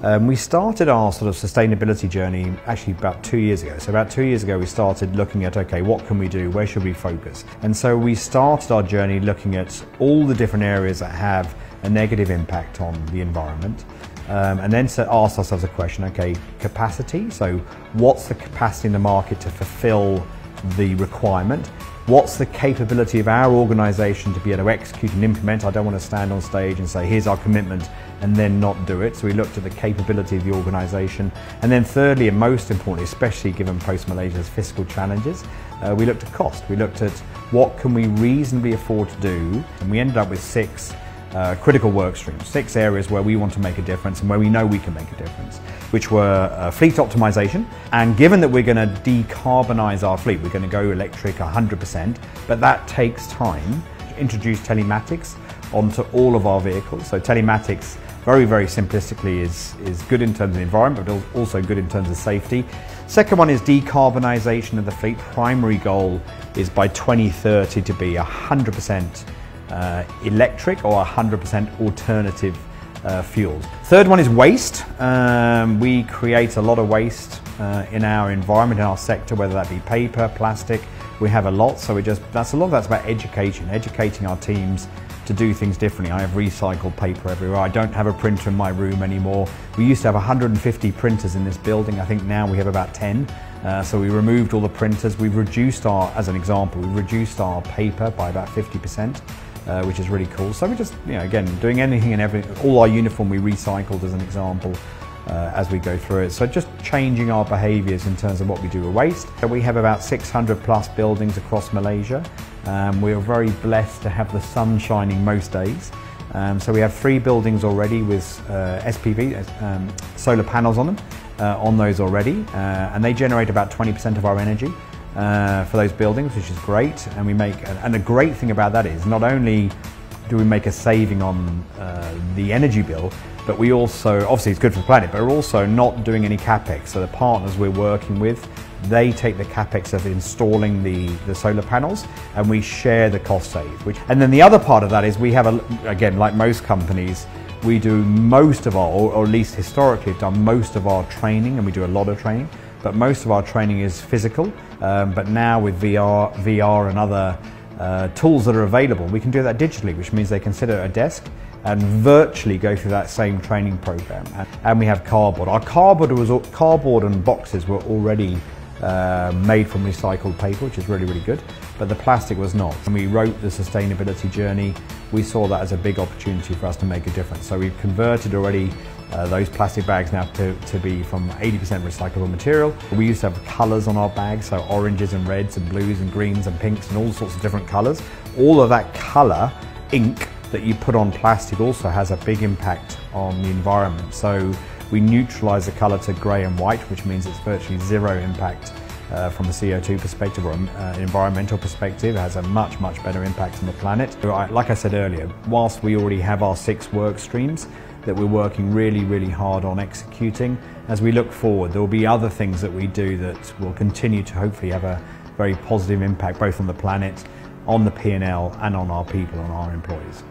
We started our sort of sustainability journey actually about 2 years ago. So about 2 years ago we started looking at, okay, what can we do, where should we focus? And so we started our journey looking at all the different areas that have a negative impact on the environment. And then asked ourselves a question, okay, capacity, so what's the capacity in the market to fulfill the requirement? What's the capability of our organisation to be able to execute and implement? I don't want to stand on stage and say, here's our commitment, and then not do it. So we looked at the capability of the organisation. And then thirdly, and most importantly, especially given post-Malaysia's fiscal challenges, we looked at cost. We looked at what can we reasonably afford to do, and we ended up with six critical work streams, 6 areas where we want to make a difference and where we know we can make a difference, which were fleet optimization. And given that we're going to decarbonize our fleet, we're going to go electric 100%, but that takes time. Introduce telematics onto all of our vehicles. So telematics, very, very simplistically, is good in terms of the environment, but also good in terms of safety. Second one is decarbonization of the fleet. Primary goal is by 2030 to be 100% electric or 100% alternative fuels. Third one is waste. We create a lot of waste in our environment, in our sector, whether that be paper, plastic. We have a lot, so that's about educating our teams to do things differently. I have recycled paper everywhere. I don't have a printer in my room anymore. We used to have 150 printers in this building. I think now we have about 10. So we removed all the printers. We've reduced as an example, we've reduced our paper by about 50%. Which is really cool. So we're just, again, doing anything and everything. All our uniform we recycled as an example as we go through it. So just changing our behaviours in terms of what we do with waste. So we have about 600 plus buildings across Malaysia. We are very blessed to have the sun shining most days. So we have 3 buildings already with SPV, solar panels on them, on those already. And they generate about 20% of our energy. For those buildings, which is great, and the great thing about that is not only do we make a saving on the energy bill, but we also, obviously it's good for the planet, but we're also not doing any capex. So the partners we're working with, they take the capex of installing the solar panels, and we share the cost save. And then the other part of that is we have, again, like most companies, we do most of our, or at least historically have done most of our training, and we do a lot of training. But most of our training is physical, but now with VR and other tools that are available, we can do that digitally, which means they can sit at a desk and virtually go through that same training program. And we have cardboard. Our cardboard and boxes were already made from recycled paper, which is really, really good, but the plastic was not. When we wrote the sustainability journey, we saw that as a big opportunity for us to make a difference. So we've converted already those plastic bags now to be from 80% recyclable material. We used to have colours on our bags, so oranges and reds and blues and greens and pinks and all sorts of different colours. All of that colour ink that you put on plastic also has a big impact on the environment. So we neutralise the colour to grey and white, which means it's virtually zero impact from a CO2 perspective or an environmental perspective. It has a much, much better impact on the planet. Like I said earlier, whilst we already have our 6 work streams that we're working really, really hard on executing, as we look forward, there will be other things that we do that will continue to hopefully have a very positive impact both on the planet, on the P&L, and on our people and our employees.